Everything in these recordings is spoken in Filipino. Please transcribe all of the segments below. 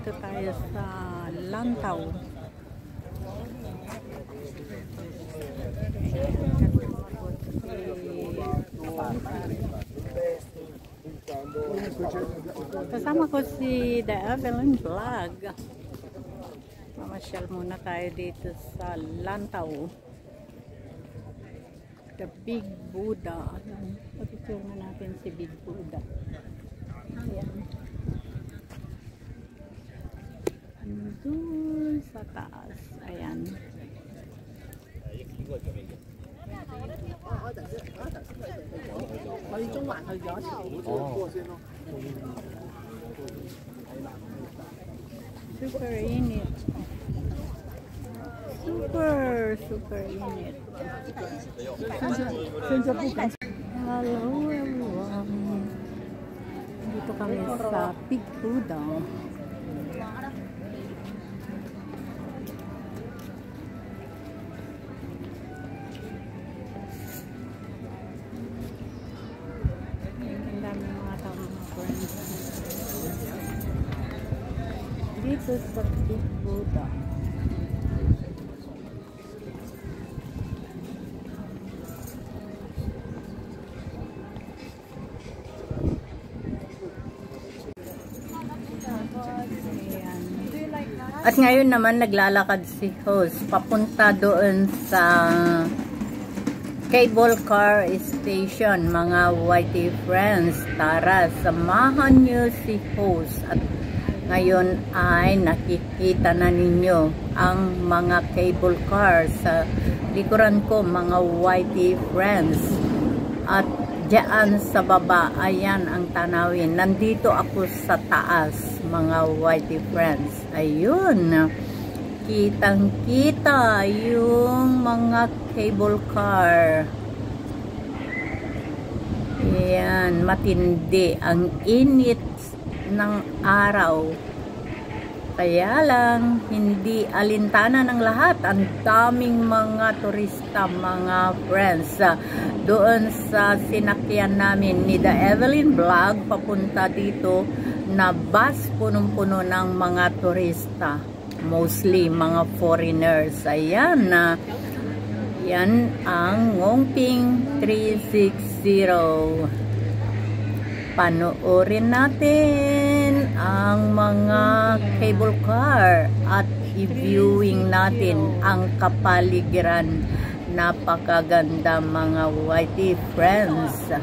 Dito tayo sa Lantaw. Kasama ko si The Evelyn Vlog. Mamasyal muna tayo dito sa Lantaw. The Big Buddha. Pag-picture na natin si Big Buddha. Ayan. Andun sa taas. Ayan. Super init. Super init. Hello everyone. Dito kami sa Big Buddha. Ang dami mga tao, mga friends. Dito sa Big Buddha. At ngayon naman naglalakad si host papunta doon sa cable car station, mga YT friends. Tara, samahan niyo si host. At ngayon ay nakikita na ninyo ang mga cable car sa likuran ko, mga YT friends. At diyan sa baba, ayan ang tanawin. Nandito ako sa taas, mga YT friends. Ayun, kitang-kita yung mga cable car. Ayan, matindi ang init ng araw. Kaya lang, hindi alintana ng lahat. Ang daming mga turista, mga friends. Doon sa sinakyan namin ni The Evelyn Vlog, papunta dito na bus, punong-puno ng mga turista. Mostly mga foreigners. Ayan na. Yan ang Ngongping 360. Panoorin natin ang mga cable car at i-viewing natin ang kapaligiran. Napakaganda, mga YT friends.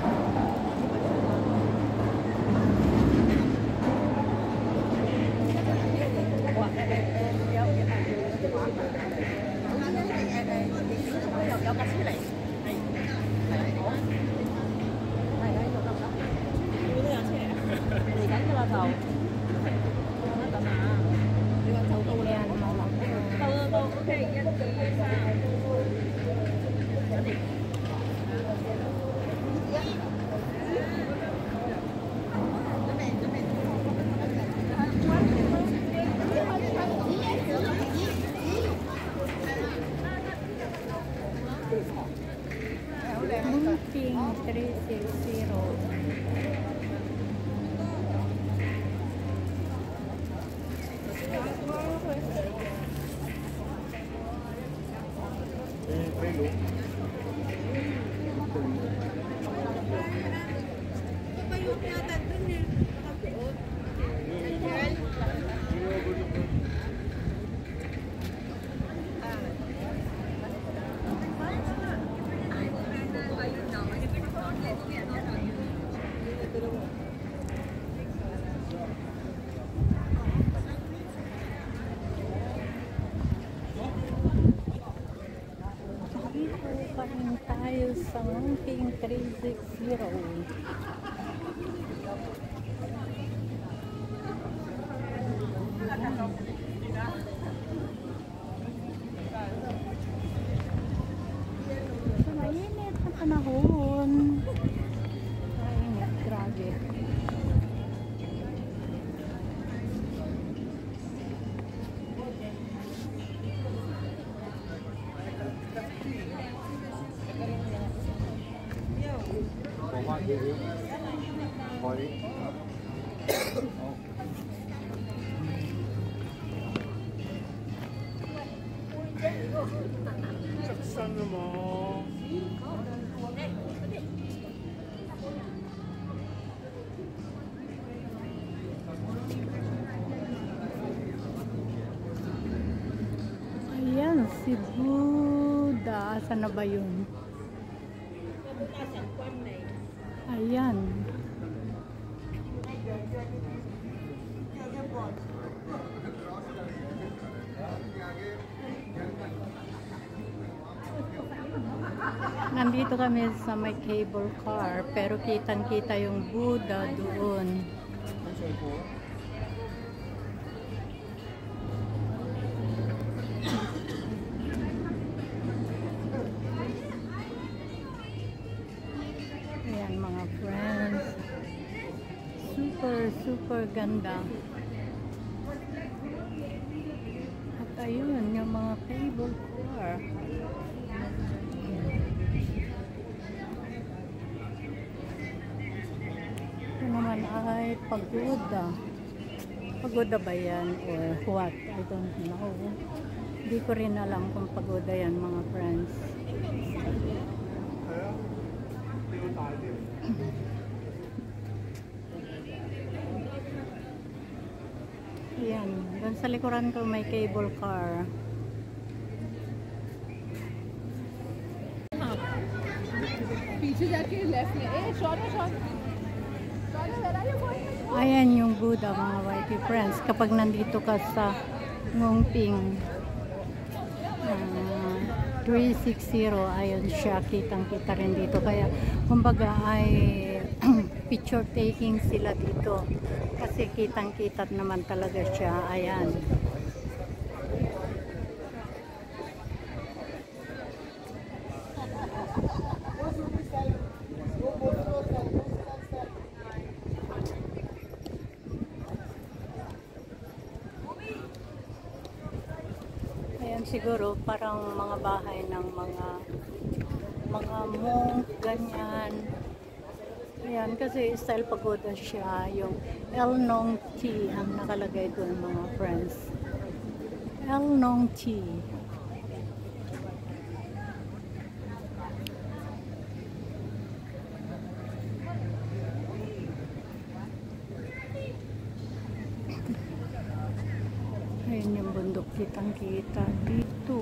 Ngongping 360. Tayo sa Ngongping 360. Mainit na panahon. Mainit, grabe. Ayan, si Buddha. Asan na ba yun? Ayan. Nandito kami sa may cable car, pero kitang-kita yung Buddha doon. Ayan mga friends. Super ganda. At ayun, yung mga cable car. Ito naman ay pagoda. Pagoda ba yan or what? I don't know. Hindi ko rin alam kung pagoda yan mga friends. Ayan, doon sa likuran ko may cable car. पीछे जाके लेफ्ट में shot Ayan yung Buddha mga YT friends. Kapag nandito ka sa Ngongping 360, ayun siya, kitang-kita rin dito. Kaya kumbaga ay picture taking sila dito. Kasi kitang-kita naman talaga siya. Ayan. Siguro parang mga bahay ng mga monk, ganyan. Ayan, kasi style pagoda siya. Yung El Nong Tea ang nakalagay doon mga friends. El Nong Tea. Ayan yung bundok, kitang-kita dito.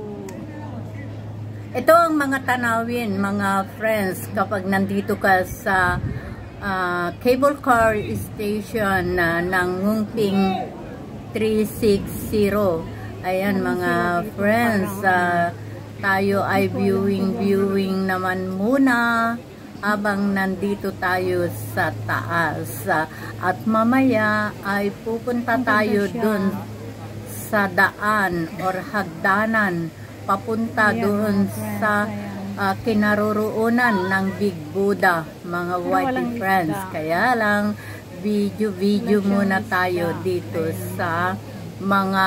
Ito ang mga tanawin, mga friends, kapag nandito ka sa cable car station ng Ngongping 360. Ayan mga friends, tayo ay viewing naman muna habang nandito tayo sa taas. At mamaya ay pupunta tayo dun sa daan or hagdanan papunta doon sa kinaroroonan ng Big Buddha, mga YT friends. Kaya lang video muna tayo dito sa mga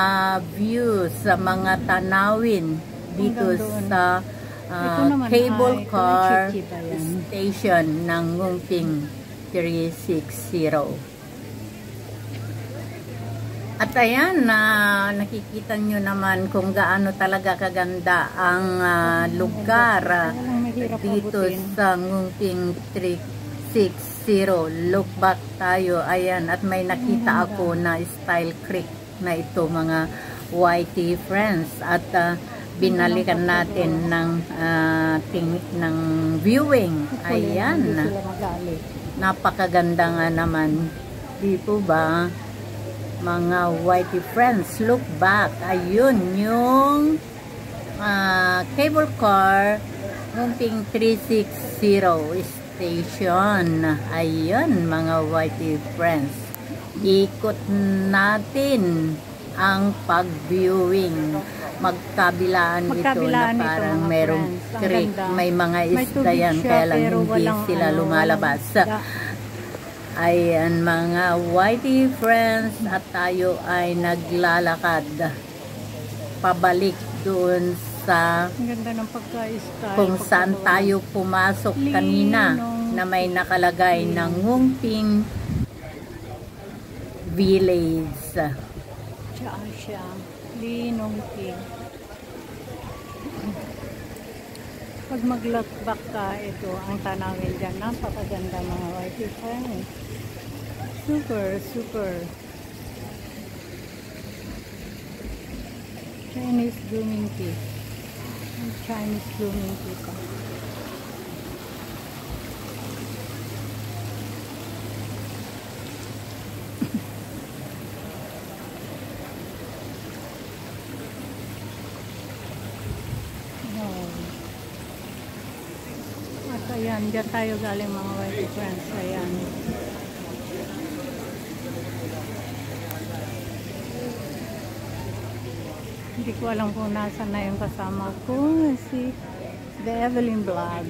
views, sa mga tanawin dito sa cable car station ng Ngongping 360. At ayan, nakikita nyo naman kung gaano talaga kaganda ang lugar dito sa Ngongping 360. Look back tayo, ayan, at may nakita ako na Style Creek na ito mga YT friends. At binalikan natin ng viewing. Ayan, napakaganda nga naman. Di po ba? Mga YT friends, look back. Ayun yung cable car Ngongping 360 station. Ayun mga YT friends, ikot natin ang pag-viewing. Magkabilaan ito na parang merong creek, may mga isda yan, kaya lang hindi sila lumalabas. Ayan mga YT friends, at tayo ay naglalakad pabalik doon sa kung saan tayo pumasok kanina na may nakalagay ng Ngongping Village. Pag mag-lookback ka, ito ang tanawin dyan. Napakaganda mga whitey friends. Super, super. Chinese blooming tea. Chinese blooming tea pa. Ayan, dyan tayo galing mga whitey friends. Ayan. Hindi ko alam kung nasa na yung kasama ko. Si The Evelyn Vlog.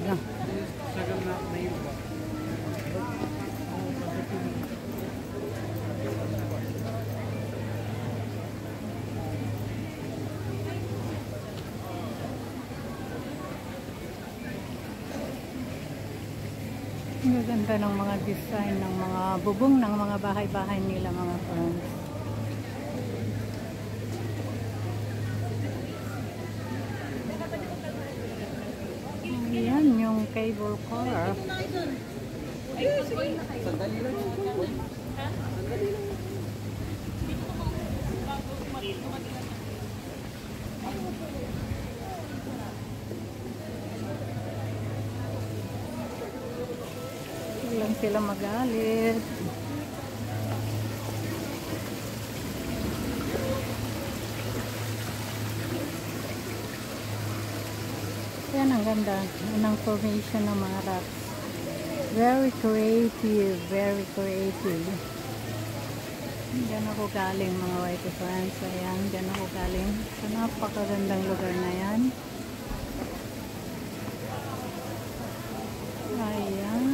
Ang ganda ng mga design ng mga bubong ng mga bahay-bahay nila mga friends. Ayan yung cable car. Sandali lang. Lang sila magalit. Yan ang ganda ng formation ng mga rocks. Very creative, very creative. Diyan ako galing mga whitey friends. Ayan, diyan ako galing sa napakagandang lugar na yan. Ayan.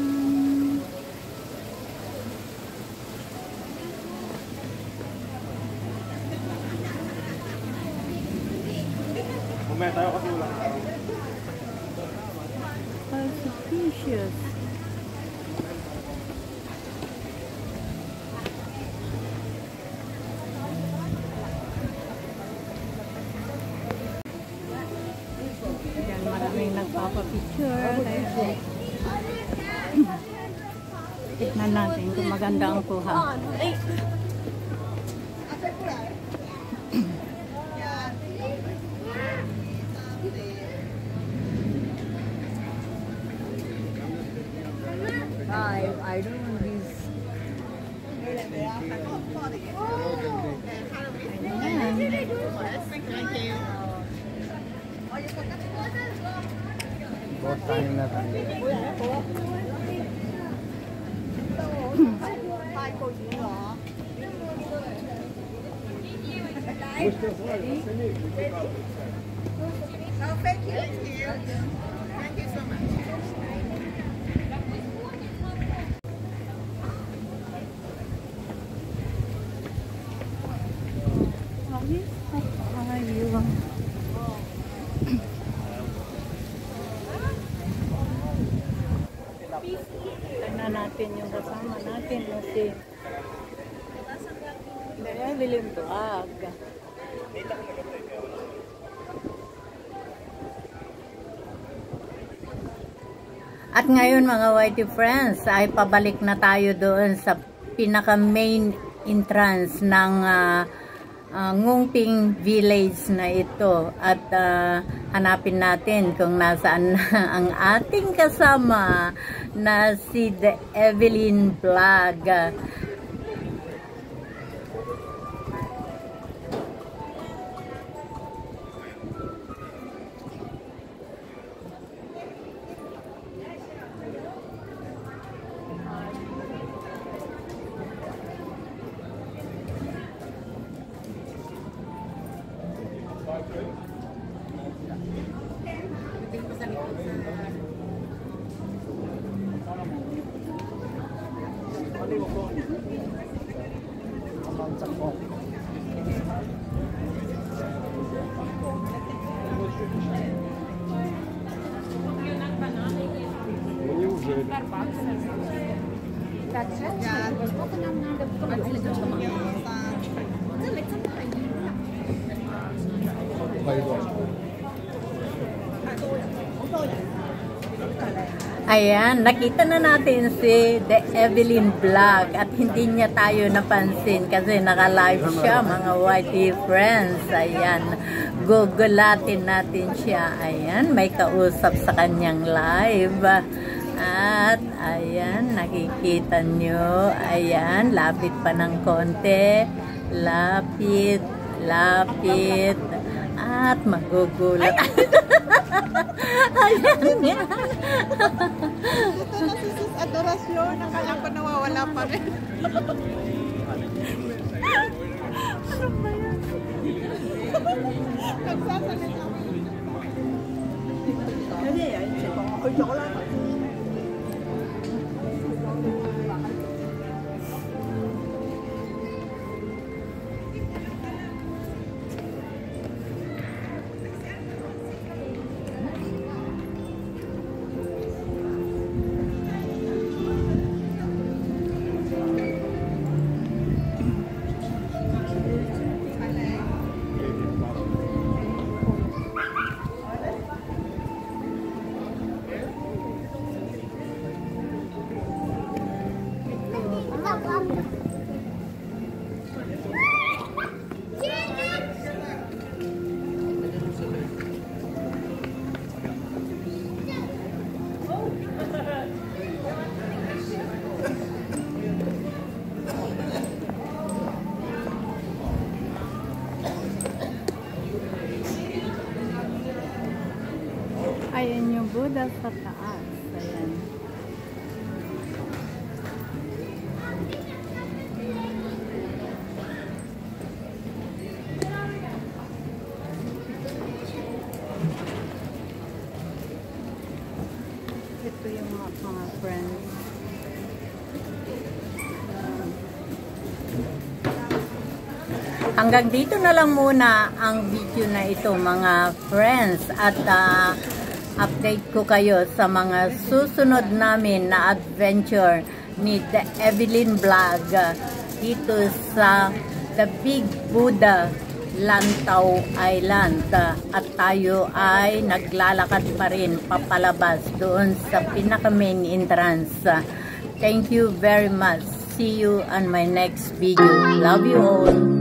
Mamaya tayo kasi wala. Suspicious. Diyan maraming nagpapapicture. Tignan natin kung maganda ang kuha. I don't want these. बहुत टाइम ना था Thank you. Thank you so much. Tignan natin yung kasama natin na si The Evelyn Vlog. At ngayon mga whitey friends ay pabalik na tayo doon sa pinaka main entrance ng Ngungping Village na ito at hanapin natin kung nasaan na ang ating kasama na si The Evelyn Vlog. Bye. Ayan, nakita na natin si The Evelyn Vlog at hindi niya tayo napansin kasi naka-live siya, mga YT friends. Ayan, gugulatin natin siya. Ayan, may kausap sa kanyang live. At ayan, nakikita nyo. Ayan, lapit pa ng konti. Lapit, lapit. At magugulat. Ayan nga. Adorasyon, akala ko nawawala pa rin. Ano ba yan? Nagsasalita ako. Hindi, ay, chocolate. Ayan yung Buddha sa taas. Ayan. Ito yung mga friends. Hanggang dito na lang muna ang video na ito, mga friends. At update ko kayo sa mga susunod namin na adventure ni The Evelyn Vlog dito sa The Big Buddha, Lantau Island. At tayo ay naglalakad pa rin papalabas doon sa pinaka main entrance. Thank you very much. See you on my next video. Love you all.